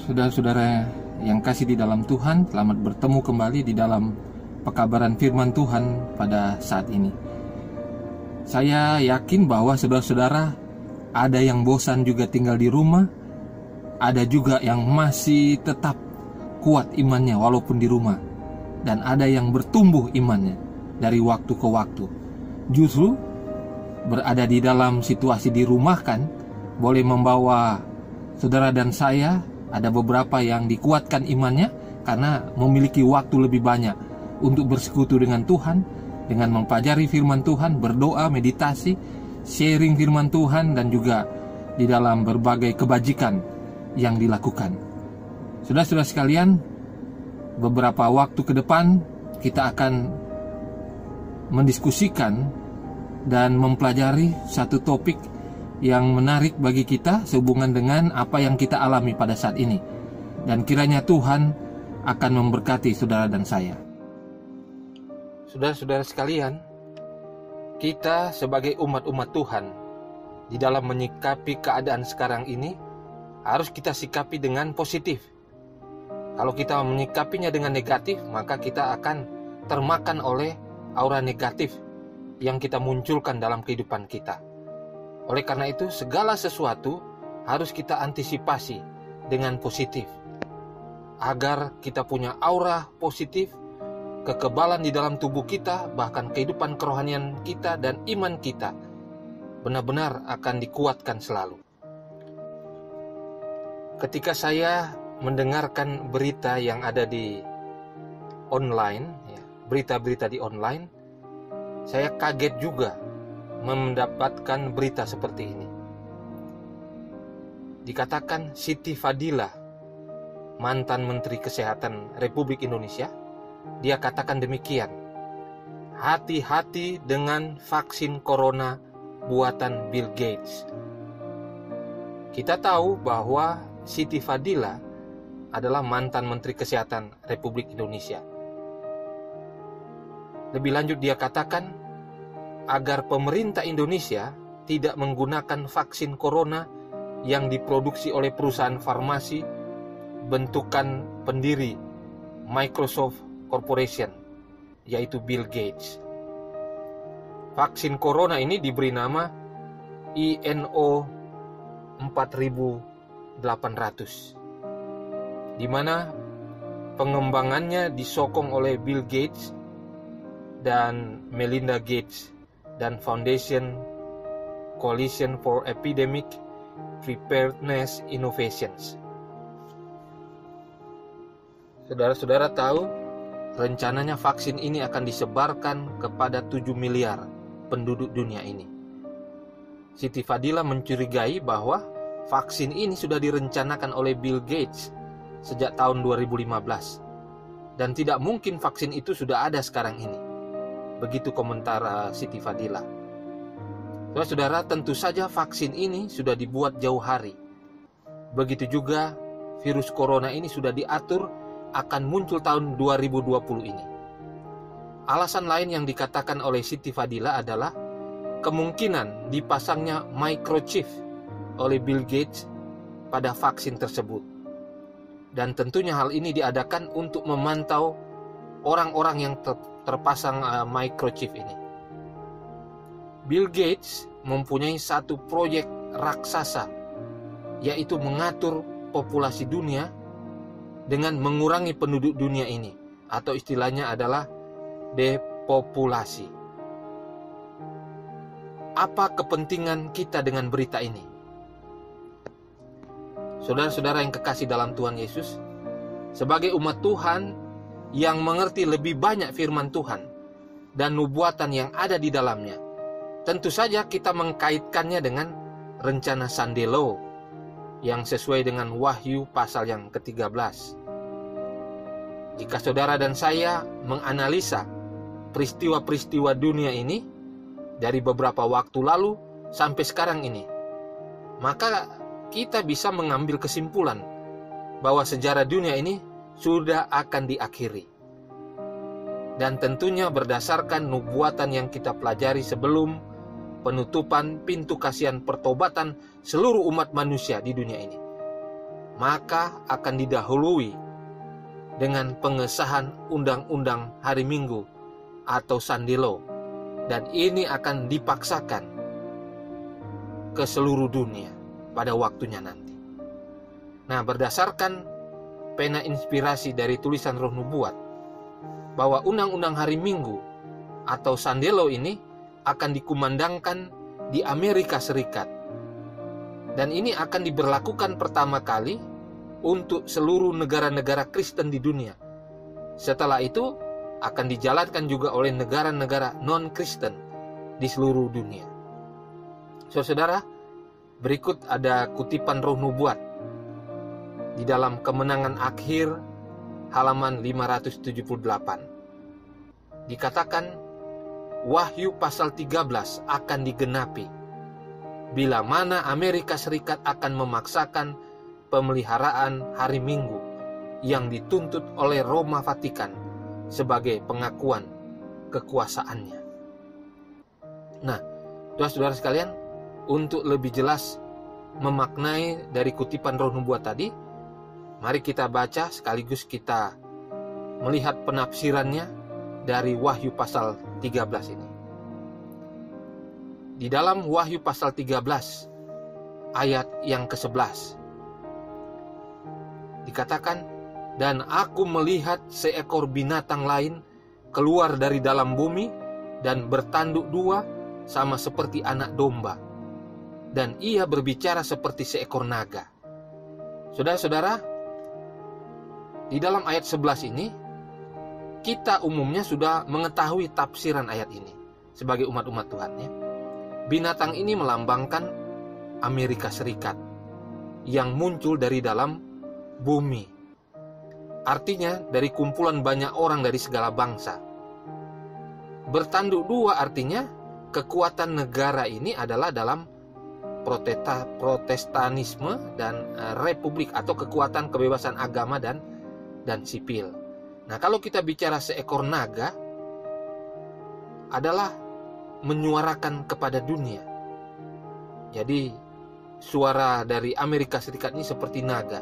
Saudara-saudara yang kasih di dalam Tuhan, selamat bertemu kembali di dalam pekabaran firman Tuhan pada saat ini. Saya yakin bahwa saudara-saudara ada yang bosan juga tinggal di rumah, ada juga yang masih tetap kuat imannya walaupun di rumah, dan ada yang bertumbuh imannya dari waktu ke waktu. Justru berada di dalam situasi dirumahkan boleh membawa saudara dan saya, ada beberapa yang dikuatkan imannya karena memiliki waktu lebih banyak untuk bersekutu dengan Tuhan, dengan mempelajari firman Tuhan, berdoa, meditasi, sharing firman Tuhan, dan juga di dalam berbagai kebajikan yang dilakukan. Saudara-saudara sekalian, beberapa waktu ke depan kita akan mendiskusikan dan mempelajari satu topik yang menarik bagi kita sehubungan dengan apa yang kita alami pada saat ini. Dan kiranya Tuhan akan memberkati saudara dan saya. Saudara-saudara sekalian, kita sebagai umat-umat Tuhan di dalam menyikapi keadaan sekarang ini harus kita sikapi dengan positif. Kalau kita menyikapinya dengan negatif, maka kita akan termakan oleh aura negatif yang kita munculkan dalam kehidupan kita. Oleh karena itu, segala sesuatu harus kita antisipasi dengan positif, agar kita punya aura positif, kekebalan di dalam tubuh kita, bahkan kehidupan kerohanian kita dan iman kita benar-benar akan dikuatkan selalu. Ketika saya mendengarkan berita yang ada di online, berita-berita di online, saya kaget juga mendapatkan berita seperti ini. Dikatakan Siti Fadila, mantan Menteri Kesehatan Republik Indonesia, dia katakan demikian: hati-hati dengan vaksin corona buatan Bill Gates. Kita tahu bahwa Siti Fadila adalah mantan Menteri Kesehatan Republik Indonesia. Lebih lanjut dia katakan agar pemerintah Indonesia tidak menggunakan vaksin corona yang diproduksi oleh perusahaan farmasi bentukan pendiri Microsoft Corporation, yaitu Bill Gates. Vaksin corona ini diberi nama INO 4800, di mana pengembangannya disokong oleh Bill Gates dan Melinda Gates dan Foundation Coalition for Epidemic Preparedness Innovations. Saudara-saudara tahu, rencananya vaksin ini akan disebarkan kepada 7 miliar penduduk dunia ini. Siti Fadila mencurigai bahwa vaksin ini sudah direncanakan oleh Bill Gates sejak tahun 2015, dan tidak mungkin vaksin itu sudah ada sekarang ini. Begitu komentar Siti Fadila. Saudara, tentu saja vaksin ini sudah dibuat jauh hari. Begitu juga virus corona ini sudah diatur akan muncul tahun 2020 ini. Alasan lain yang dikatakan oleh Siti Fadila adalah kemungkinan dipasangnya microchip oleh Bill Gates pada vaksin tersebut. Dan tentunya hal ini diadakan untuk memantau orang-orang yang terpasang microchip ini. Bill Gates mempunyai satu proyek raksasa, yaitu mengatur populasi dunia dengan mengurangi penduduk dunia ini, atau istilahnya adalah depopulasi. Apa kepentingan kita dengan berita ini? Saudara-saudara yang kekasih dalam Tuhan Yesus, sebagai umat Tuhan yang mengerti lebih banyak firman Tuhan dan nubuatan yang ada di dalamnya, tentu saja kita mengkaitkannya dengan rencana Sandelo yang sesuai dengan Wahyu pasal yang ke-13. Jika saudara dan saya menganalisa peristiwa-peristiwa dunia ini dari beberapa waktu lalu sampai sekarang ini, maka kita bisa mengambil kesimpulan bahwa sejarah dunia ini sudah akan diakhiri. Dan tentunya berdasarkan nubuatan yang kita pelajari sebelum penutupan pintu kasihan pertobatan seluruh umat manusia di dunia ini. maka akan didahului dengan pengesahan undang-undang hari Minggu atau Sunday Law, dan ini akan dipaksakan ke seluruh dunia pada waktunya nanti. Nah, berdasarkan pena inspirasi dari tulisan Roh Nubuat, bahwa undang-undang hari Minggu atau Sunday Law ini akan dikumandangkan di Amerika Serikat, dan ini akan diberlakukan pertama kali untuk seluruh negara-negara Kristen di dunia. Setelah itu akan dijalankan juga oleh negara-negara non-Kristen di seluruh dunia. Saudara, berikut ada kutipan Roh Nubuat di dalam Kemenangan Akhir halaman 578. Dikatakan, Wahyu pasal 13 akan digenapi bila mana Amerika Serikat akan memaksakan pemeliharaan hari Minggu yang dituntut oleh Roma Vatikan sebagai pengakuan kekuasaannya. Nah, saudara-saudara sekalian, untuk lebih jelas memaknai dari kutipan Roh Nubuat tadi, mari kita baca sekaligus kita melihat penafsirannya dari Wahyu pasal 13 ini. Di dalam Wahyu pasal 13 ayat yang ke-11 dikatakan, dan aku melihat seekor binatang lain keluar dari dalam bumi dan bertanduk dua sama seperti anak domba, dan ia berbicara seperti seekor naga. Saudara-saudara, di dalam ayat 11 ini kita umumnya sudah mengetahui tafsiran ayat ini sebagai umat-umat Tuhan, ya. Binatang ini melambangkan Amerika Serikat yang muncul dari dalam bumi. Artinya dari kumpulan banyak orang dari segala bangsa. Bertanduk dua artinya kekuatan negara ini adalah dalam protestanisme dan republik atau kekuatan kebebasan agama dan sipil. Nah, kalau kita bicara seekor naga adalah menyuarakan kepada dunia. Jadi suara dari Amerika Serikat ini seperti naga.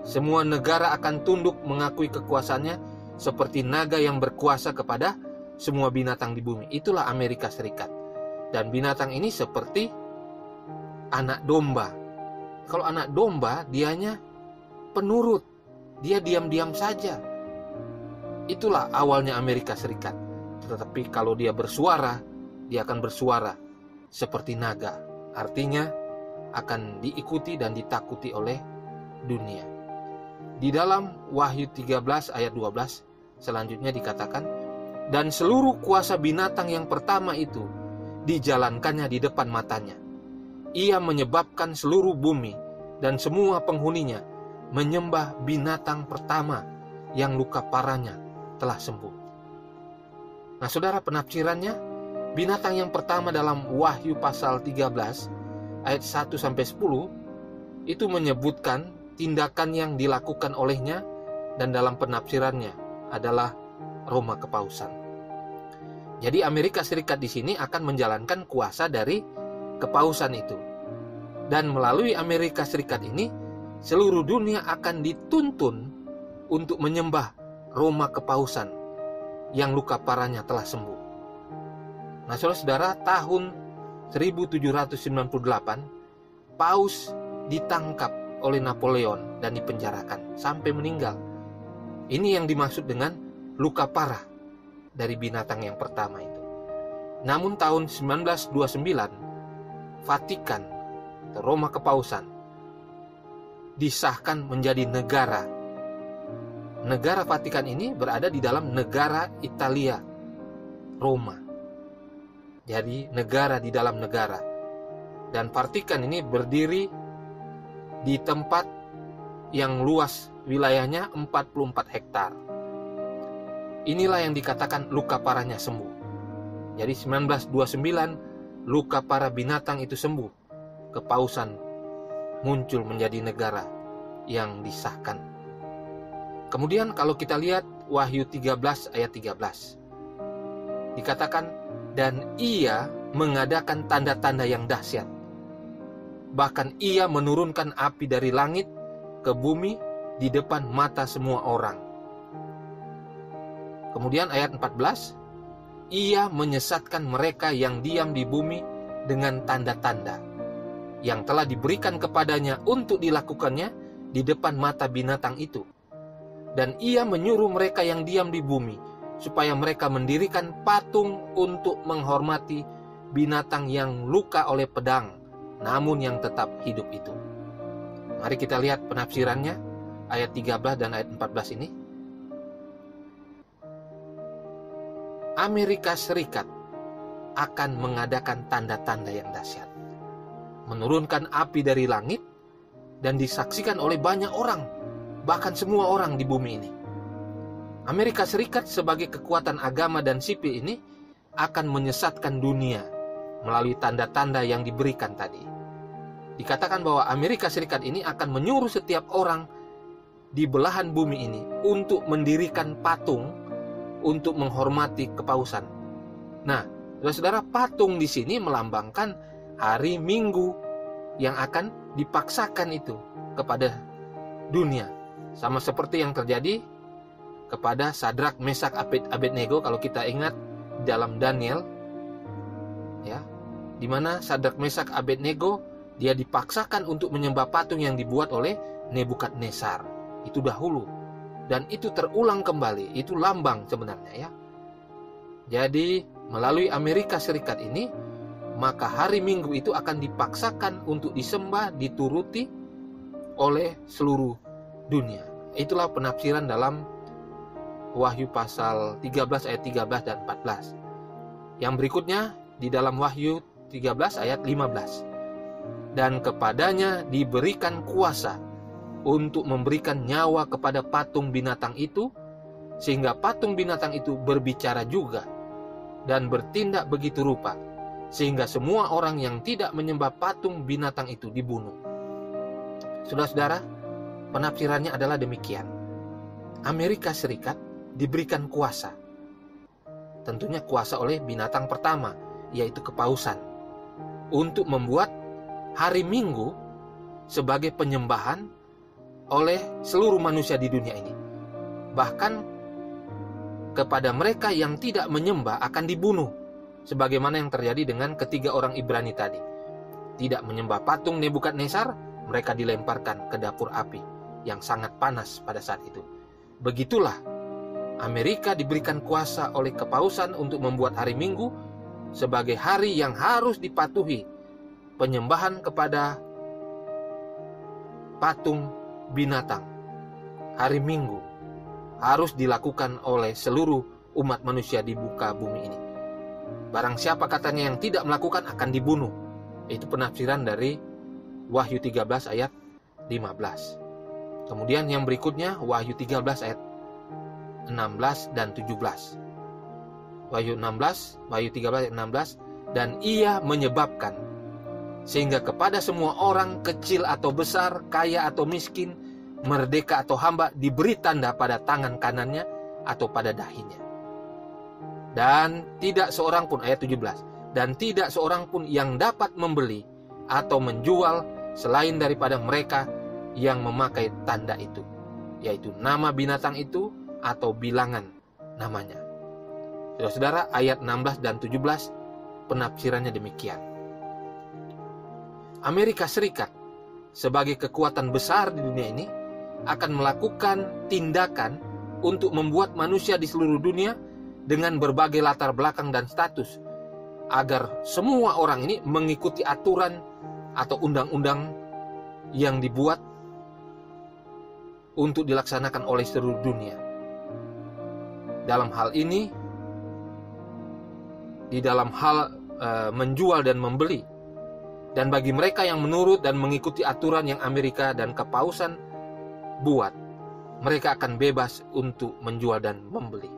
Semua negara akan tunduk mengakui kekuasaannya seperti naga yang berkuasa kepada semua binatang di bumi. Itulah Amerika Serikat. Dan binatang ini seperti anak domba. Kalau anak domba, dianya penurut. Dia diam-diam saja. Itulah awalnya Amerika Serikat. Tetapi kalau dia bersuara, dia akan bersuara seperti naga. Artinya akan diikuti dan ditakuti oleh dunia. Di dalam Wahyu 13 ayat 12 selanjutnya dikatakan, dan seluruh kuasa binatang yang pertama itu dijalankannya di depan matanya. Ia menyebabkan seluruh bumi dan semua penghuninya menyembah binatang pertama yang luka parahnya telah sembuh. Nah, saudara, penafsirannya, binatang yang pertama dalam Wahyu pasal 13 ayat 1-10 itu menyebutkan tindakan yang dilakukan olehnya, dan dalam penafsirannya adalah Roma Kepausan. Jadi Amerika Serikat di sini akan menjalankan kuasa dari kepausan itu. Dan melalui Amerika Serikat ini, seluruh dunia akan dituntun untuk menyembah Roma Kepausan yang luka parahnya telah sembuh. Nah, saudara-saudara, tahun 1798 Paus ditangkap oleh Napoleon dan dipenjarakan sampai meninggal. Ini yang dimaksud dengan luka parah dari binatang yang pertama itu. Namun tahun 1929 Vatikan atau Roma Kepausan disahkan menjadi negara. Negara Vatikan ini berada di dalam negara Italia, Roma. Jadi negara di dalam negara. Dan Vatikan ini berdiri di tempat yang luas wilayahnya 44 hektar. Inilah yang dikatakan luka parahnya sembuh. Jadi 1929 luka parah binatang itu sembuh. Kepausan muncul menjadi negara yang disahkan. Kemudian kalau kita lihat Wahyu 13 ayat 13. Dikatakan, dan ia mengadakan tanda-tanda yang dahsyat. Bahkan ia menurunkan api dari langit ke bumi di depan mata semua orang. Kemudian ayat 14, ia menyesatkan mereka yang diam di bumi dengan tanda-tanda yang telah diberikan kepadanya untuk dilakukannya di depan mata binatang itu. Dan ia menyuruh mereka yang diam di bumi supaya mereka mendirikan patung untuk menghormati binatang yang luka oleh pedang, namun yang tetap hidup itu. Mari kita lihat penafsirannya, ayat 13 dan ayat 14 ini. Amerika Serikat akan mengadakan tanda-tanda yang dahsyat, menurunkan api dari langit, dan disaksikan oleh banyak orang, bahkan semua orang di bumi ini. Amerika Serikat sebagai kekuatan agama dan sipil ini akan menyesatkan dunia melalui tanda-tanda yang diberikan tadi. Dikatakan bahwa Amerika Serikat ini akan menyuruh setiap orang di belahan bumi ini untuk mendirikan patung untuk menghormati kepausan. Nah, saudara, patung di sini melambangkan hari Minggu yang akan dipaksakan itu kepada dunia. Sama seperti yang terjadi kepada Sadrak, Mesak, Abednego, kalau kita ingat dalam Daniel, ya, di mana Sadrak, Mesak, Abednego dia dipaksakan untuk menyembah patung yang dibuat oleh Nebukadnezar. Itu dahulu. Dan itu terulang kembali, itu lambang sebenarnya, ya. Jadi melalui Amerika Serikat ini, maka hari Minggu itu akan dipaksakan untuk disembah, dituruti oleh seluruh dunia. Itulah penafsiran dalam Wahyu pasal 13 ayat 13 dan 14. Yang berikutnya di dalam Wahyu 13 ayat 15. Dan kepadanya diberikan kuasa untuk memberikan nyawa kepada patung binatang itu, sehingga patung binatang itu berbicara juga dan bertindak begitu rupa, sehingga semua orang yang tidak menyembah patung binatang itu dibunuh. Saudara-saudara, penafsirannya adalah demikian. Amerika Serikat diberikan kuasa, tentunya kuasa oleh binatang pertama, yaitu kepausan, untuk membuat hari Minggu sebagai penyembahan oleh seluruh manusia di dunia ini. Bahkan kepada mereka yang tidak menyembah akan dibunuh, sebagaimana yang terjadi dengan ketiga orang Ibrani tadi. Tidak menyembah patung Nebukadnezar, mereka dilemparkan ke dapur api yang sangat panas pada saat itu. Begitulah Amerika diberikan kuasa oleh kepausan untuk membuat hari Minggu sebagai hari yang harus dipatuhi penyembahan kepada patung binatang. Hari Minggu harus dilakukan oleh seluruh umat manusia di muka bumi ini. Barang siapa katanya yang tidak melakukan akan dibunuh. Itu penafsiran dari Wahyu 13 ayat 15. Kemudian yang berikutnya Wahyu 13 ayat 16 dan 17. Wahyu 13 ayat 16, dan ia menyebabkan sehingga kepada semua orang, kecil atau besar, kaya atau miskin, merdeka atau hamba, diberi tanda pada tangan kanannya atau pada dahinya. Dan tidak seorang pun, ayat 17, dan tidak seorang pun yang dapat membeli atau menjual selain daripada mereka yang memakai tanda itu, yaitu nama binatang itu atau bilangan namanya. Saudara-saudara, ayat 16 dan 17 penafsirannya demikian. Amerika Serikat sebagai kekuatan besar di dunia ini akan melakukan tindakan untuk membuat manusia di seluruh dunia dengan berbagai latar belakang dan status, agar semua orang ini mengikuti aturan atau undang-undang yang dibuat untuk dilaksanakan oleh seluruh dunia. Dalam hal ini, di dalam hal menjual dan membeli. Dan bagi mereka yang menurut dan mengikuti aturan yang Amerika dan kepausan buat, mereka akan bebas untuk menjual dan membeli.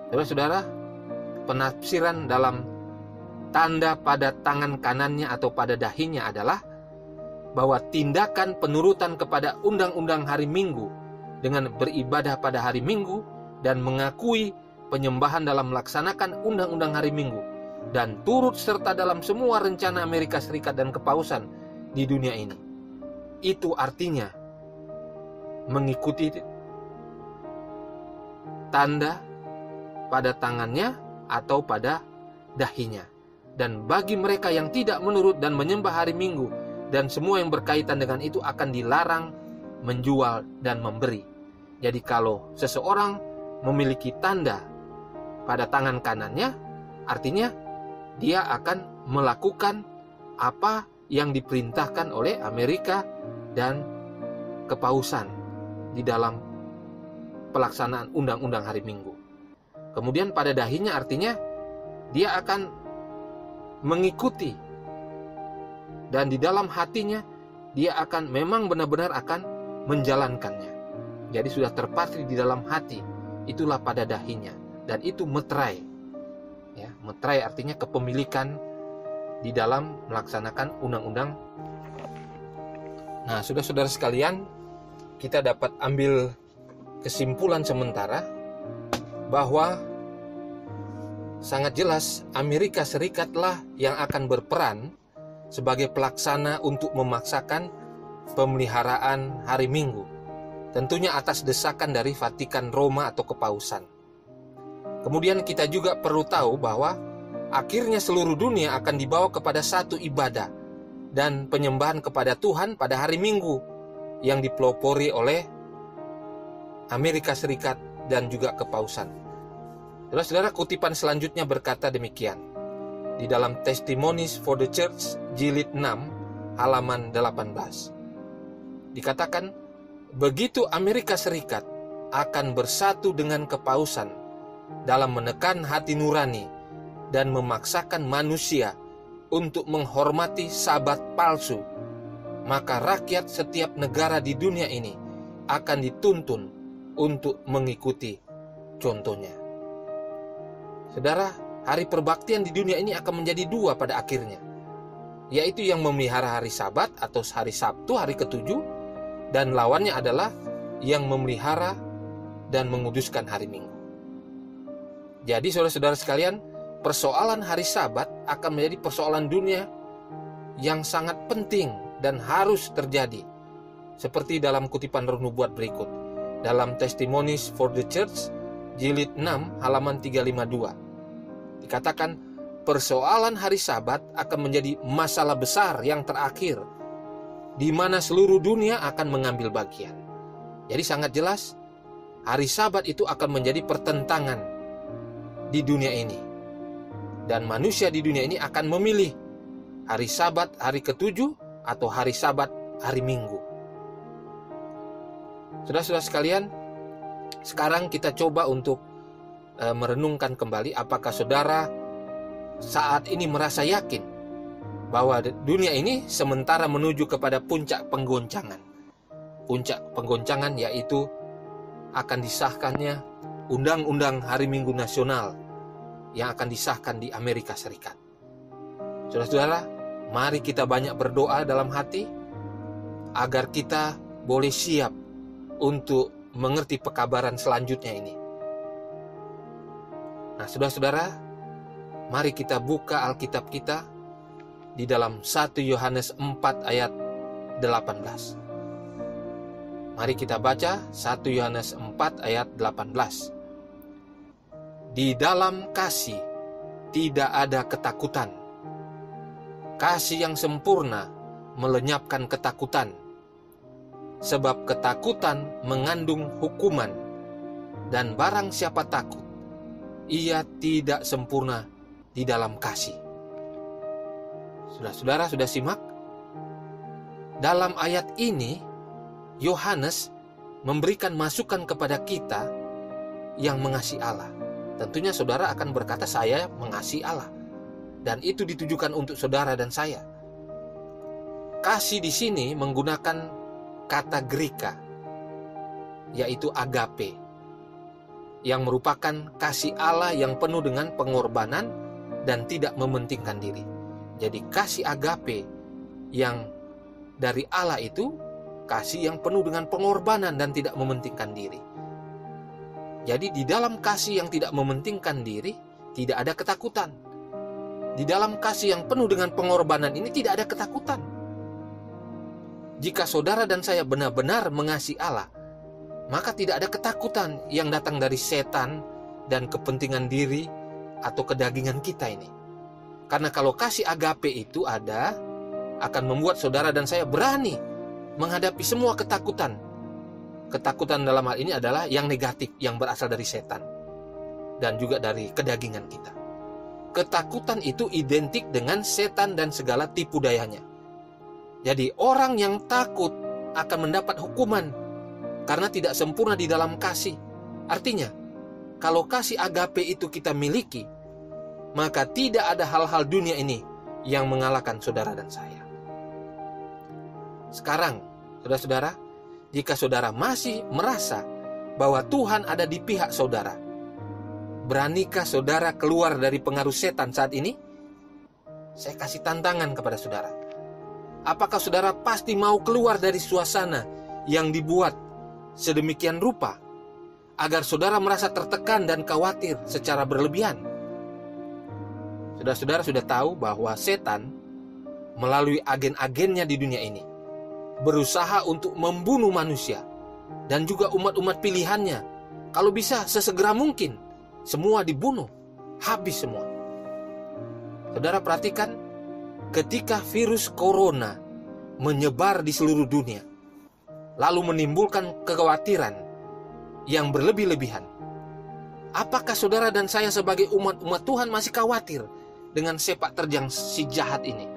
Saudara-saudara, penafsiran dalam tanda pada tangan kanannya atau pada dahinya adalah bahwa tindakan penurutan kepada undang-undang hari Minggu dengan beribadah pada hari Minggu dan mengakui penyembahan dalam melaksanakan undang-undang hari Minggu dan turut serta dalam semua rencana Amerika Serikat dan kepausan di dunia ini itu artinya mengikuti tanda pada tangannya atau pada dahinya. Dan bagi mereka yang tidak menurut dan menyembah hari Minggu dan semua yang berkaitan dengan itu akan dilarang menjual dan memberi. Jadi kalau seseorang memiliki tanda pada tangan kanannya, artinya dia akan melakukan apa yang diperintahkan oleh Amerika dan kepausan di dalam pelaksanaan undang-undang hari Minggu. Kemudian pada dahinya artinya dia akan mengikuti, dan di dalam hatinya dia akan memang benar-benar akan menjalankannya. Jadi sudah terpatri di dalam hati, itulah pada dahinya, dan itu metrai. Ya, metrai artinya kepemilikan di dalam melaksanakan undang-undang. Nah, saudara-saudara sekalian, kita dapat ambil kesimpulan sementara bahwa sangat jelas Amerika Serikatlah yang akan berperan sebagai pelaksana untuk memaksakan pemeliharaan hari Minggu, tentunya atas desakan dari Vatikan Roma atau kepausan. Kemudian kita juga perlu tahu bahwa akhirnya seluruh dunia akan dibawa kepada satu ibadah dan penyembahan kepada Tuhan pada hari Minggu yang dipelopori oleh Amerika Serikat dan juga kepausan. Saudara-saudara, kutipan selanjutnya berkata demikian. Di dalam Testimonies for the Church, jilid 6, halaman 18. Dikatakan, begitu Amerika Serikat akan bersatu dengan kepausan dalam menekan hati nurani dan memaksakan manusia untuk menghormati Sabat palsu, maka rakyat setiap negara di dunia ini akan dituntun untuk mengikuti contohnya. Saudara, hari perbaktian di dunia ini akan menjadi dua pada akhirnya, yaitu yang memelihara hari Sabat atau hari Sabtu, hari ketujuh, dan lawannya adalah yang memelihara dan menguduskan hari Minggu. Jadi saudara-saudara sekalian, persoalan hari Sabat akan menjadi persoalan dunia yang sangat penting dan harus terjadi, seperti dalam kutipan Roh Nubuat berikut. Dalam Testimonies for the Church, jilid 6, halaman 352. Dikatakan, persoalan hari Sabat akan menjadi masalah besar yang terakhir, di mana seluruh dunia akan mengambil bagian. Jadi sangat jelas, hari Sabat itu akan menjadi pertentangan di dunia ini. Dan manusia di dunia ini akan memilih hari Sabat hari ketujuh atau hari Sabat hari Minggu. Saudara-saudara sekalian, sekarang kita coba untuk merenungkan kembali, apakah saudara saat ini merasa yakin bahwa dunia ini sementara menuju kepada puncak penggoncangan. Puncak penggoncangan yaitu akan disahkannya Undang-Undang Hari Minggu Nasional yang akan disahkan di Amerika Serikat. Saudara-saudara, mari kita banyak berdoa dalam hati agar kita boleh siap untuk mengerti pekabaran selanjutnya ini. Nah, saudara-saudara, mari kita buka Alkitab kita di dalam 1 Yohanes 4 ayat 18. Mari kita baca 1 Yohanes 4 ayat 18. Di dalam kasih tidak ada ketakutan. Kasih yang sempurna melenyapkan ketakutan, sebab ketakutan mengandung hukuman, dan barang siapa takut, ia tidak sempurna di dalam kasih. Saudara-saudara sudah simak? Dalam ayat ini, Yohanes memberikan masukan kepada kita yang mengasihi Allah. Tentunya saudara akan berkata, saya mengasihi Allah. Dan itu ditujukan untuk saudara dan saya. Kasih di sini menggunakan kata Greka, yaitu agape, yang merupakan kasih Allah yang penuh dengan pengorbanan dan tidak mementingkan diri. Jadi kasih agape yang dari Allah itu kasih yang penuh dengan pengorbanan dan tidak mementingkan diri. Jadi di dalam kasih yang tidak mementingkan diri tidak ada ketakutan. Di dalam kasih yang penuh dengan pengorbanan ini tidak ada ketakutan. jika saudara dan saya benar-benar mengasihi Allah, maka tidak ada ketakutan yang datang dari setan dan kepentingan diri atau kedagingan kita ini. Karena kalau kasih agape itu ada, akan membuat saudara dan saya berani menghadapi semua ketakutan. Ketakutan dalam hal ini adalah yang negatif, yang berasal dari setan dan juga dari kedagingan kita. Ketakutan itu identik dengan setan dan segala tipu dayanya. Jadi orang yang takut akan mendapat hukuman karena tidak sempurna di dalam kasih. Artinya, kalau kasih agape itu kita miliki, maka tidak ada hal-hal dunia ini yang mengalahkan saudara dan saya. Sekarang, saudara-saudara, jika saudara masih merasa bahwa Tuhan ada di pihak saudara, beranikah saudara keluar dari pengaruh setan saat ini? Saya kasih tantangan kepada saudara. Apakah saudara pasti mau keluar dari suasana yang dibuat sedemikian rupa agar saudara merasa tertekan dan khawatir secara berlebihan? Saudara-saudara sudah tahu bahwa setan melalui agen-agennya di dunia ini berusaha untuk membunuh manusia dan juga umat-umat pilihannya. Kalau bisa sesegera mungkin semua dibunuh, habis semua. Saudara perhatikan, ketika virus corona menyebar di seluruh dunia, lalu menimbulkan kekhawatiran yang berlebih-lebihan, apakah saudara dan saya sebagai umat-umat Tuhan masih khawatir dengan sepak terjang si jahat ini?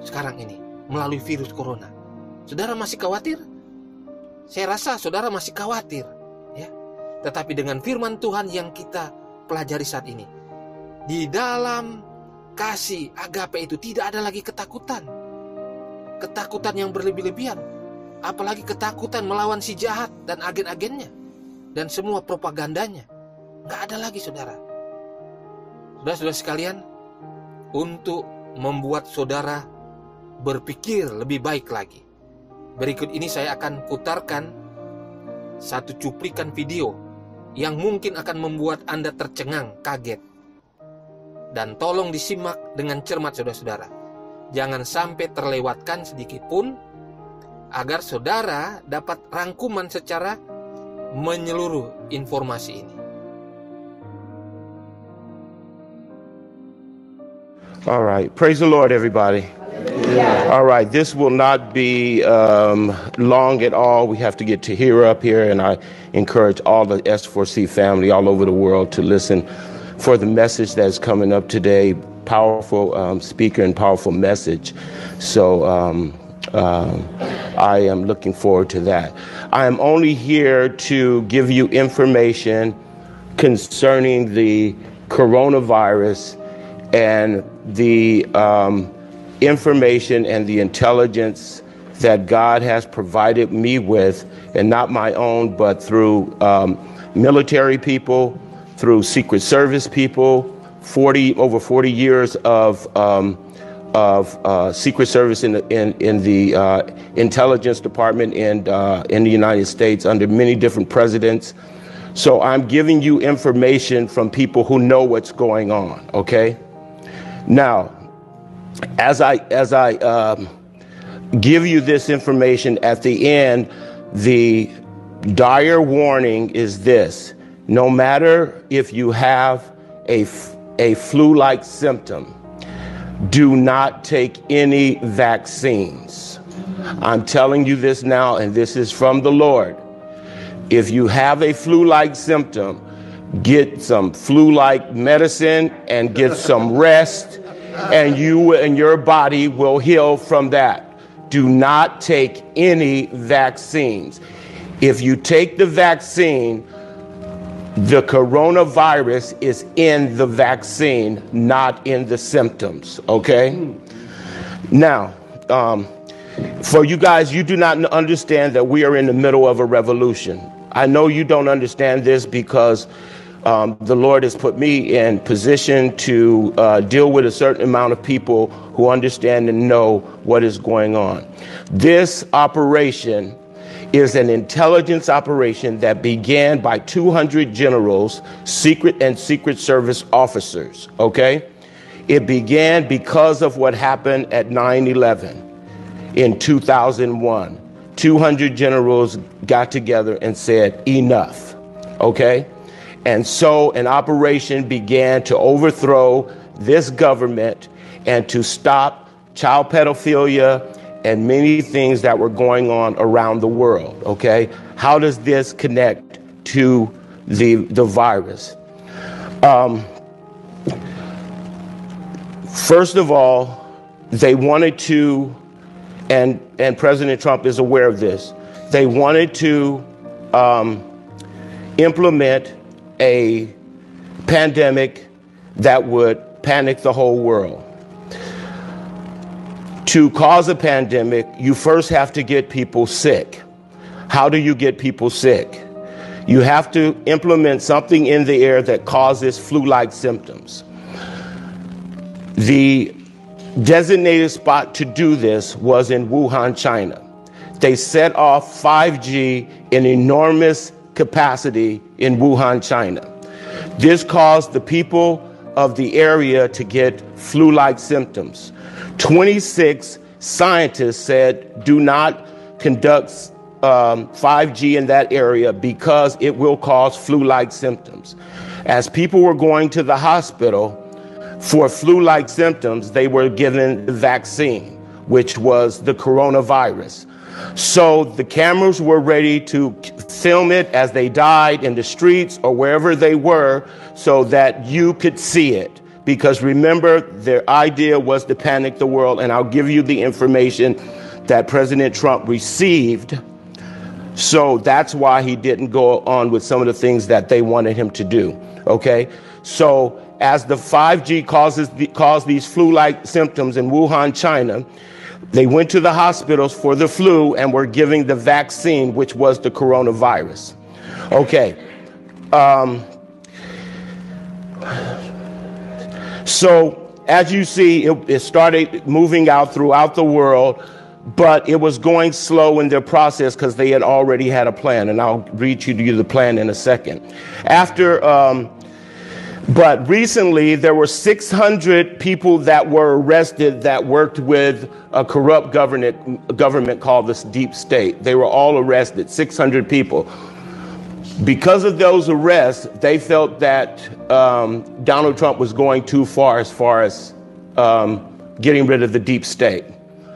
Sekarang ini, melalui virus corona, saudara masih khawatir? Saya rasa saudara masih khawatir, ya. Tetapi dengan firman Tuhan yang kita pelajari saat ini, di dalam kasih agape itu tidak ada lagi ketakutan. Ketakutan yang berlebih-lebihan, apalagi ketakutan melawan si jahat dan agen-agennya dan semua propagandanya. Nggak ada lagi, saudara. Saudara-saudara sekalian, untuk membuat saudara berpikir lebih baik lagi, berikut ini saya akan putarkan satu cuplikan video yang mungkin akan membuat Anda tercengang, kaget. Dan tolong disimak dengan cermat, saudara-saudara. Jangan sampai terlewatkan sedikit pun, agar saudara dapat rangkuman secara menyeluruh informasi ini. All right. Praise the Lord, everybody. Yeah. All right. This will not be long at all. We have to get Tahira up here, and I encourage all the S4C family all over the world to listen for the message that's coming up today. Powerful speaker and powerful message. So I am looking forward to that. I am only here to give you information concerning the coronavirus and the information and the intelligence that God has provided me with, and not my own, but through military people, through Secret Service people, over 40 years of Secret Service in the intelligence department in the United States under many different presidents. So I'm giving you information from people who know what's going on. Okay. Now, as I give you this information at the end, the dire warning is this: no matter if you have a flu-like symptom, do not take any vaccines. I'm telling you this now, and this is from the Lord. If you have a flu-like symptom, get some flu-like medicine and get some rest, and you and your body will heal from that. Do not take any vaccines. If you take the vaccine, the coronavirus is in the vaccine, not in the symptoms, okay? Now, for you guys, you do not understand that we are in the middle of a revolution. I know you don't understand this because the Lord has put me in position to deal with a certain amount of people who understand and know what is going on. This operation is an intelligence operation that began by 200 generals, secret and Secret Service officers, okay? It began because of what happened at 9/11. in 2001. 200 generals got together and said, enough, okay? And so an operation began to overthrow this government and to stop child pedophilia and many things that were going on around the world, okay? How does this connect to the virus? First of all, they wanted to, and President Trump is aware of this, they wanted to implement a pandemic that would panic the whole world. To cause a pandemic, you first have to get people sick. How do you get people sick? You have to implement something in the air that causes flu-like symptoms. The designated spot to do this was in Wuhan, China. They set off 5G in enormous capacity in Wuhan, China. This caused the people of the area to get flu-like symptoms. 26 scientists said, do not conduct 5G in that area because it will cause flu-like symptoms. As people were going to the hospital for flu-like symptoms, they were given the vaccine, which was the coronavirus. So the cameras were ready to film it as they died in the streets or wherever they were so that you could see it. Because remember, their idea was to panic the world, and I'll give you the information that President Trump received. So that's why he didn't go on with some of the things that they wanted him to do, okay? So as the 5G caused these flu-like symptoms in Wuhan, China, they went to the hospitals for the flu and were giving the vaccine, which was the coronavirus. Okay. So as you see, it started moving out throughout the world, but it was going slow in their process because they had already had a plan. And I'll read you the plan in a second. But recently, there were 600 people that were arrested that worked with a corrupt government called the Deep State. They were all arrested, 600 people. Because of those arrests, they felt that Donald Trump was going too far as getting rid of the Deep State.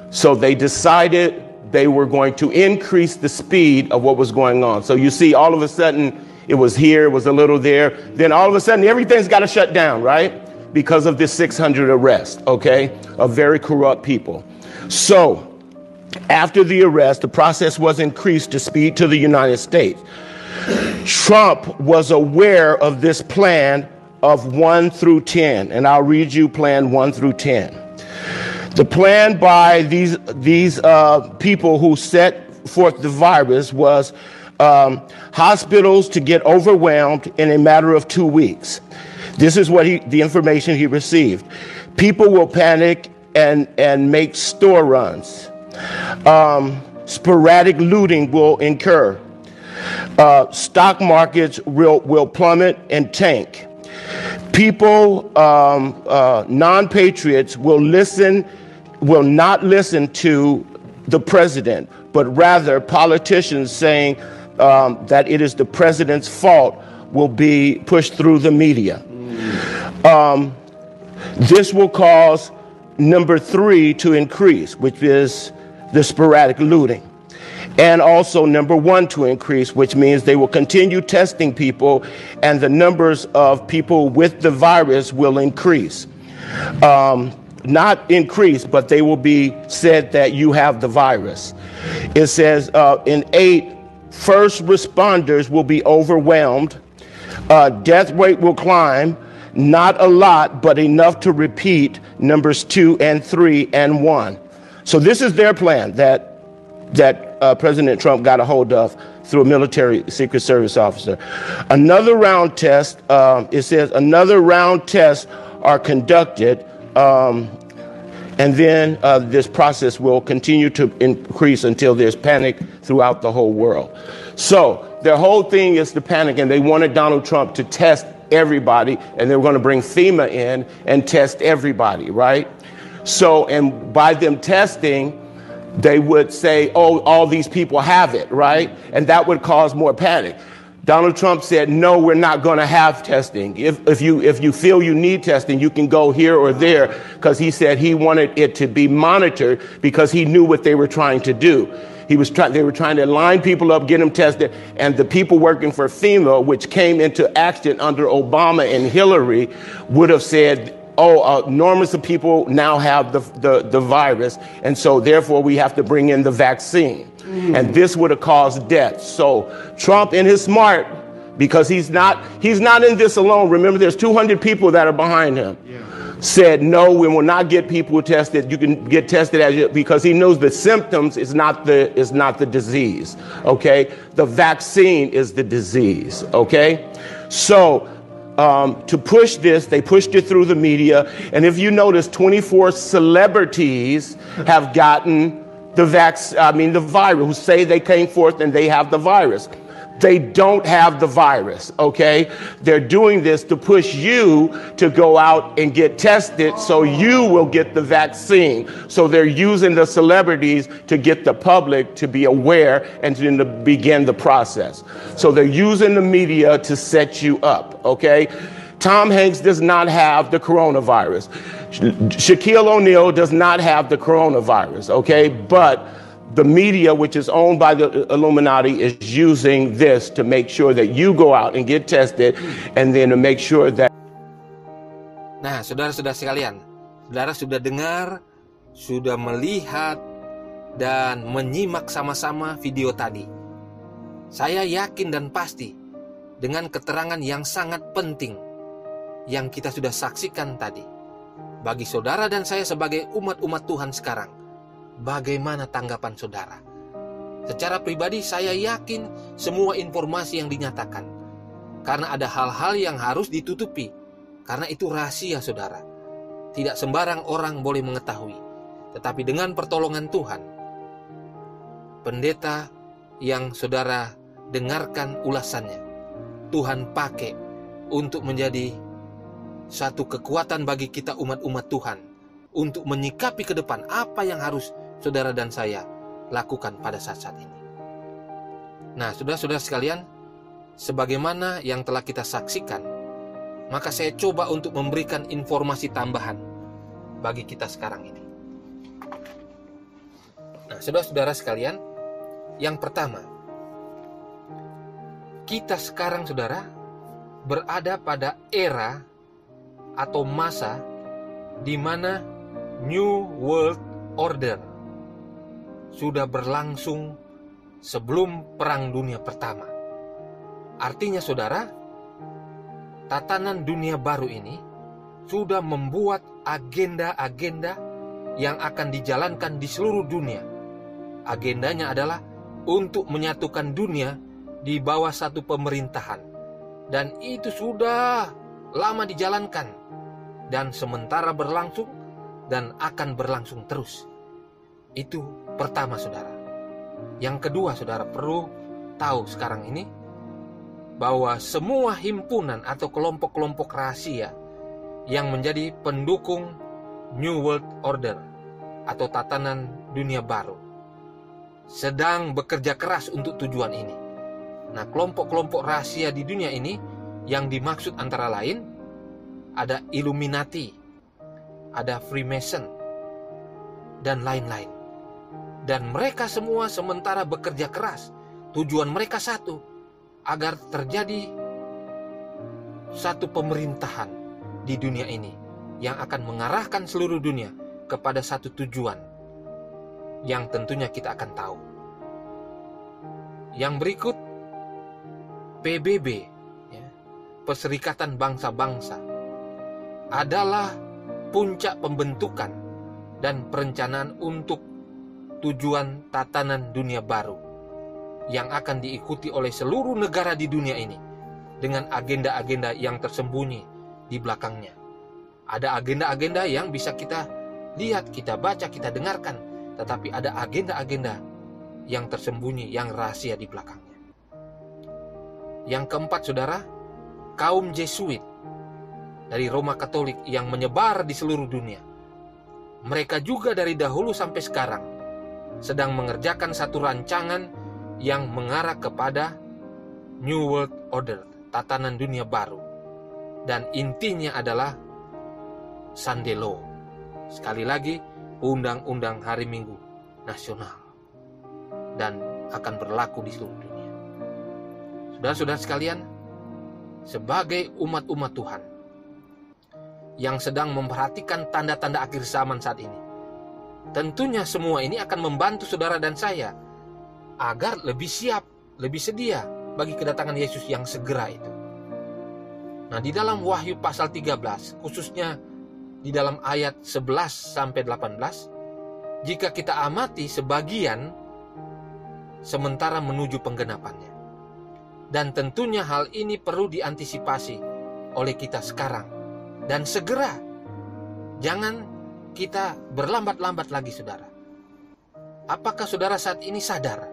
So they decided they were going to increase the speed of what was going on. So you see, all of a sudden, it was here, it was a little there. Then all of a sudden, everything's got to shut down, right? Because of this 600 arrests, okay, of very corrupt people. So after the arrest, the process was increased to speed to the United States. Trump was aware of this plan of 1 through 10, and I'll read you plan 1 through 10. The plan by these people who set forth the virus was hospitals to get overwhelmed in a matter of 2 weeks. This is what the information he received. People will panic and make store runs. Sporadic looting will incur. Stock markets will plummet and tank. People, non-patriots will not listen to the president, but rather politicians saying that it is the president's fault will be pushed through the media. This will cause number 3 to increase, which is the sporadic looting. And also number 1 to increase, which means they will continue testing people and the numbers of people with the virus will increase. Not increase, but they will be said that you have the virus. It says in 8, first responders will be overwhelmed. Death rate will climb, not a lot, but enough to repeat numbers 2 and 3 and 1. So this is their plan that President Trump got a hold of through a military Secret Service officer. Another round test, it says another round tests are conducted, and then this process will continue to increase until there's panic throughout the whole world. So their whole thing is to panic, and they wanted Donald Trump to test everybody, and they were going to bring FEMA in and test everybody, right? So, and by them testing, they would say, oh, all these people have it, right? And that would cause more panic. Donald Trump said, no, we're not going to have testing. If you feel you need testing, you can go here or there, because he said he wanted it to be monitored because he knew what they were trying to do. They were trying to line people up, get them tested, and the people working for FEMA, which came into action under Obama and Hillary, would have said, oh, enormous of people now have the virus, and so therefore we have to bring in the vaccine. And this would have caused death. So Trump, in his smart, because he's not in this alone. Remember, there's 200 people that are behind him. Said, no, we will not get people tested. You can get tested because he knows the symptoms is not the disease. Okay, the vaccine is the disease. Okay, so to push this, they pushed it through the media, and if you notice, 24 celebrities have gotten the virus, who say they came forth and they have the virus. They don't have the virus, okay? They're doing this to push you to go out and get tested so you will get the vaccine. So they're using the celebrities to get the public to be aware and to begin the process. So they're using the media to set you up, okay? Tom Hanks does not have the coronavirus. Shaquille O'Neal does not have the coronavirus, okay? But the media, which is owned by the Illuminati, is using this to make sure that you go out and get tested, and then to make sure that. Nah, saudara-saudara sekalian, saudara sudah dengar, sudah melihat, dan menyimak sama-sama video tadi. Saya yakin dan pasti dengan keterangan yang sangat penting yang kita sudah saksikan tadi. Bagi saudara dan saya sebagai umat-umat Tuhan sekarang, bagaimana tanggapan saudara? Secara pribadi saya yakin semua informasi yang dinyatakan, karena ada hal-hal yang harus ditutupi, karena itu rahasia saudara. Tidak sembarang orang boleh mengetahui. Tetapi dengan pertolongan Tuhan, pendeta yang saudara dengarkan ulasannya, Tuhan pakai untuk menjadi satu kekuatan bagi kita umat-umat Tuhan untuk menyikapi ke depan apa yang harus saudara dan saya lakukan pada saat-saat ini. Nah, saudara-saudara sekalian, sebagaimana yang telah kita saksikan, maka saya coba untuk memberikan informasi tambahan bagi kita sekarang ini. Nah, saudara-saudara sekalian, yang pertama, kita sekarang, saudara, berada pada era atau masa di mana New World Order sudah berlangsung sebelum Perang Dunia Pertama. Artinya saudara, tatanan dunia baru ini sudah membuat agenda-agenda yang akan dijalankan di seluruh dunia. Agendanya adalah untuk menyatukan dunia di bawah satu pemerintahan. Dan itu sudah lama dijalankan dan sementara berlangsung dan akan berlangsung terus. Itu pertama saudara. Yang kedua saudara perlu tahu sekarang ini bahwa semua himpunan atau kelompok-kelompok rahasia yang menjadi pendukung New World Order atau tatanan dunia baru sedang bekerja keras untuk tujuan ini. Nah, kelompok-kelompok rahasia di dunia ini yang dimaksud antara lain ada Illuminati, ada Freemason, dan lain-lain. Dan mereka semua sementara bekerja keras. Tujuan mereka satu, agar terjadi satu pemerintahan di dunia ini yang akan mengarahkan seluruh dunia kepada satu tujuan yang tentunya kita akan tahu. Yang berikut, PBB, ya, Perserikatan Bangsa-Bangsa, adalah puncak pembentukan dan perencanaan untuk tujuan tatanan dunia baru yang akan diikuti oleh seluruh negara di dunia ini dengan agenda-agenda yang tersembunyi di belakangnya. Ada agenda-agenda yang bisa kita lihat, kita baca, kita dengarkan, tetapi ada agenda-agenda yang tersembunyi, yang rahasia di belakangnya. Yang keempat saudara, kaum Jesuit dari Roma Katolik yang menyebar di seluruh dunia. Mereka juga dari dahulu sampai sekarang sedang mengerjakan satu rancangan yang mengarah kepada New World Order, tatanan dunia baru. Dan intinya adalah Sunday Law. Sekali lagi, undang-undang hari Minggu nasional. Dan akan berlaku di seluruh dunia. Saudara-saudara sekalian, sebagai umat-umat Tuhan yang sedang memperhatikan tanda-tanda akhir zaman saat ini, tentunya semua ini akan membantu saudara dan saya agar lebih siap, lebih sedia bagi kedatangan Yesus yang segera itu. Nah, di dalam Wahyu pasal 13, khususnya di dalam ayat 11 sampai 18, jika kita amati sebagian sementara menuju penggenapannya. Dan tentunya hal ini perlu diantisipasi oleh kita sekarang dan segera. Jangan kita berlambat-lambat lagi, saudara. Apakah saudara saat ini sadar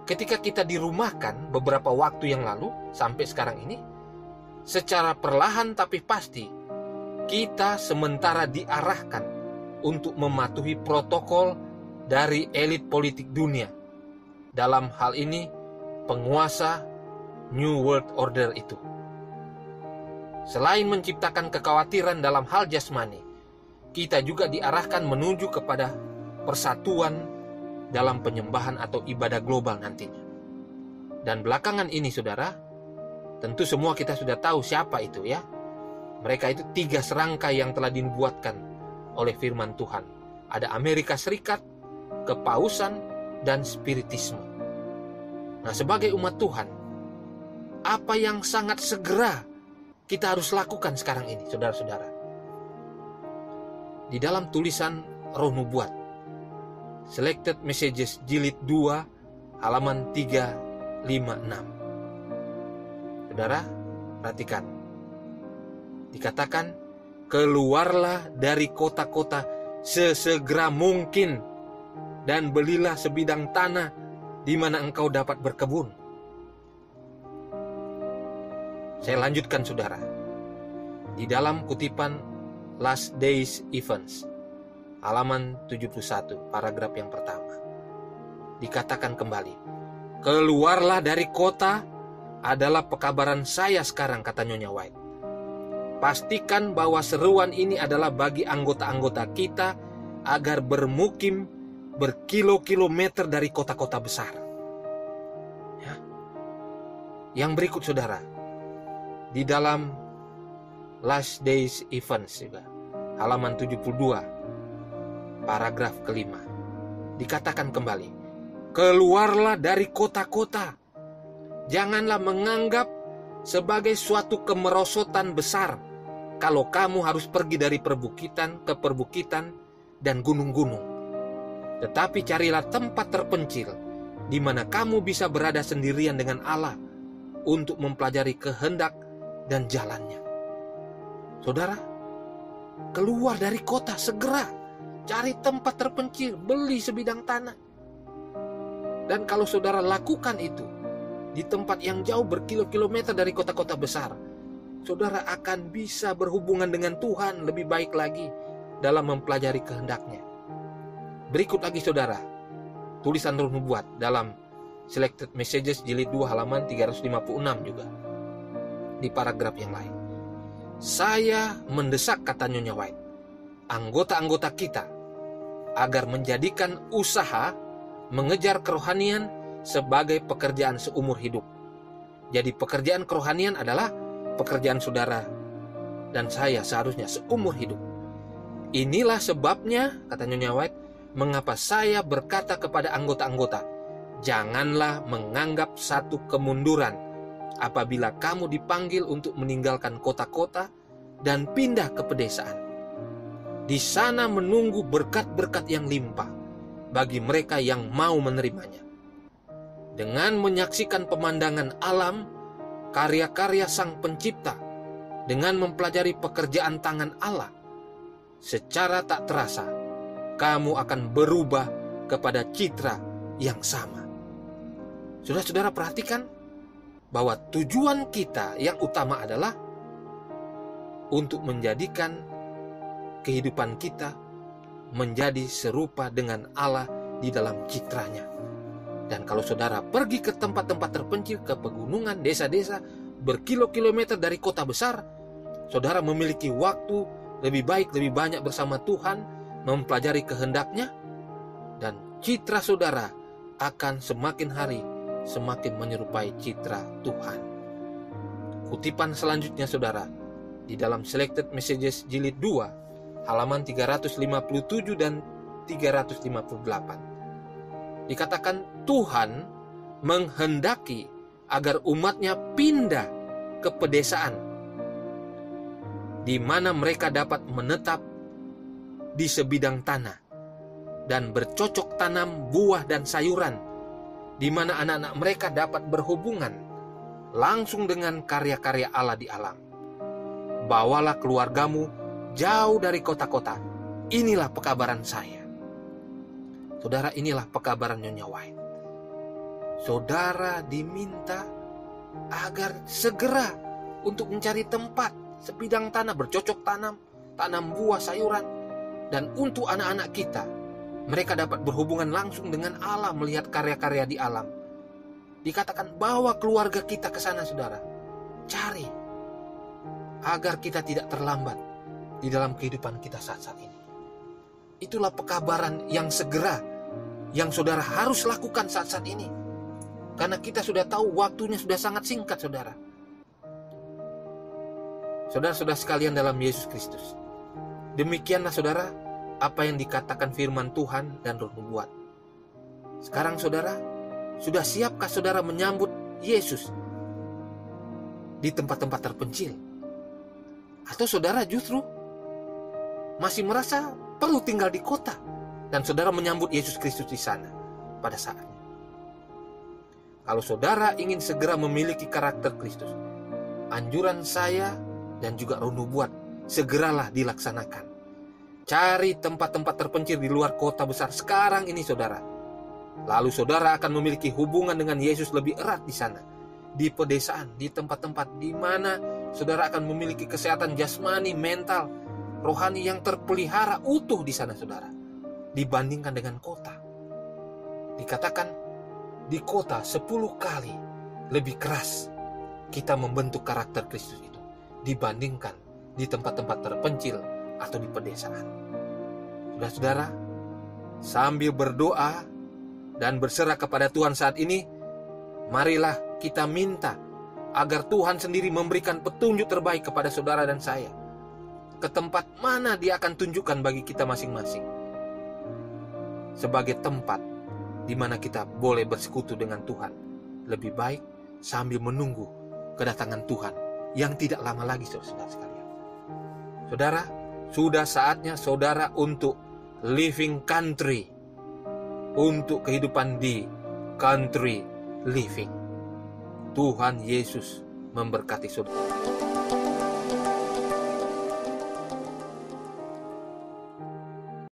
ketika kita dirumahkan beberapa waktu yang lalu sampai sekarang ini, secara perlahan tapi pasti kita sementara diarahkan untuk mematuhi protokol dari elit politik dunia. Dalam hal ini penguasa New World Order itu. Selain menciptakan kekhawatiran dalam hal jasmani, kita juga diarahkan menuju kepada persatuan dalam penyembahan atau ibadah global nantinya. Dan belakangan ini, saudara, tentu semua kita sudah tahu siapa itu ya. Mereka itu 3 serangkai yang telah dinubuatkan oleh firman Tuhan. Ada Amerika Serikat, kepausan, dan spiritisme. Nah, sebagai umat Tuhan, apa yang sangat segera kita harus lakukan sekarang ini, saudara-saudara? Di dalam tulisan Roh Nubuat, Selected Messages Jilid 2, halaman 356. Saudara, perhatikan. Dikatakan, keluarlah dari kota-kota sesegera mungkin dan belilah sebidang tanah di mana engkau dapat berkebun. Saya lanjutkan, saudara. Di dalam kutipan Last Days Events, halaman 71, paragraf yang pertama. Dikatakan kembali, keluarlah dari kota adalah pekabaran saya sekarang, kata Nyonya White. Pastikan bahwa seruan ini adalah bagi anggota-anggota kita agar bermukim berkilo-kilometer dari kota-kota besar. Ya. Yang berikut, saudara, di dalam Last Days Events juga, halaman 72, paragraf kelima, dikatakan kembali, keluarlah dari kota-kota. Janganlah menganggap sebagai suatu kemerosotan besar kalau kamu harus pergi dari perbukitan ke perbukitan dan gunung-gunung. Tetapi carilah tempat terpencil di mana kamu bisa berada sendirian dengan Allah untuk mempelajari kehendak dan jalannya. Saudara, keluar dari kota segera, cari tempat terpencil, beli sebidang tanah. Dan kalau saudara lakukan itu di tempat yang jauh berkilo-kilometer dari kota-kota besar, saudara akan bisa berhubungan dengan Tuhan lebih baik lagi dalam mempelajari kehendaknya. Berikut lagi, saudara, tulisan Roh Nubuat dalam Selected Messages Jilid 2 halaman 356 juga. Di paragraf yang lain, saya mendesak, kata Nyonya White, anggota-anggota kita agar menjadikan usaha mengejar kerohanian sebagai pekerjaan seumur hidup. Jadi pekerjaan kerohanian adalah pekerjaan saudara dan saya seharusnya seumur hidup. Inilah sebabnya, kata Nyonya White, mengapa saya berkata kepada anggota-anggota, janganlah menganggap satu kemunduran apabila kamu dipanggil untuk meninggalkan kota-kota dan pindah ke pedesaan. Di sana menunggu berkat-berkat yang limpah bagi mereka yang mau menerimanya. Dengan menyaksikan pemandangan alam, karya-karya Sang Pencipta, dengan mempelajari pekerjaan tangan Allah, secara tak terasa, kamu akan berubah kepada citra yang sama. Saudara-saudara, perhatikan bahwa tujuan kita yang utama adalah untuk menjadikan kehidupan kita menjadi serupa dengan Allah di dalam citranya. Dan kalau saudara pergi ke tempat-tempat terpencil, ke pegunungan, desa-desa, berkilo-kilometer dari kota besar, saudara memiliki waktu lebih baik, lebih banyak bersama Tuhan, mempelajari kehendaknya, dan citra saudara akan semakin hari semakin menyerupai citra Tuhan. Kutipan selanjutnya saudara, di dalam Selected Messages jilid 2, halaman 357 dan 358. Dikatakan Tuhan menghendaki agar umatnya pindah ke pedesaan, di mana mereka dapat menetap di sebidang tanah dan bercocok tanam buah dan sayuran, di mana anak-anak mereka dapat berhubungan langsung dengan karya-karya Allah di alam. Bawalah keluargamu jauh dari kota-kota. Inilah pekabaran saya. Saudara, inilah pekabaran Nyonya White. Saudara diminta agar segera untuk mencari tempat sebidang tanah, bercocok tanam, tanam buah, sayuran. Dan untuk anak-anak kita, mereka dapat berhubungan langsung dengan Allah, melihat karya-karya di alam. Dikatakan bawa keluarga kita ke sana, saudara. Cari agar kita tidak terlambat di dalam kehidupan kita saat-saat ini. Itulah pekabaran yang segera yang saudara harus lakukan saat-saat ini. Karena kita sudah tahu waktunya sudah sangat singkat, saudara. Saudara-saudara sekalian dalam Yesus Kristus, demikianlah saudara apa yang dikatakan firman Tuhan dan Roh Nubuat. Sekarang saudara, sudah siapkah saudara menyambut Yesus di tempat-tempat terpencil? Atau saudara justru masih merasa perlu tinggal di kota dan saudara menyambut Yesus Kristus di sana pada saatnya? Kalau saudara ingin segera memiliki karakter Kristus, anjuran saya dan juga Roh Nubuat, segeralah dilaksanakan. Cari tempat-tempat terpencil di luar kota besar sekarang ini, saudara. Lalu saudara akan memiliki hubungan dengan Yesus lebih erat di sana, di pedesaan, di tempat-tempat di mana saudara akan memiliki kesehatan jasmani, mental, rohani yang terpelihara utuh di sana, saudara, dibandingkan dengan kota. Dikatakan di kota 10 kali lebih keras kita membentuk karakter Kristus itu dibandingkan di tempat-tempat terpencil atau di pedesaan. Saudara-saudara, sambil berdoa dan berserah kepada Tuhan saat ini, marilah kita minta agar Tuhan sendiri memberikan petunjuk terbaik kepada saudara dan saya, ke tempat mana Dia akan tunjukkan bagi kita masing-masing, sebagai tempat di mana kita boleh bersekutu dengan Tuhan lebih baik sambil menunggu kedatangan Tuhan yang tidak lama lagi, saudara sekalian. Saudara, sudah saatnya saudara untuk living country, untuk kehidupan di country living. Tuhan Yesus memberkati saudara.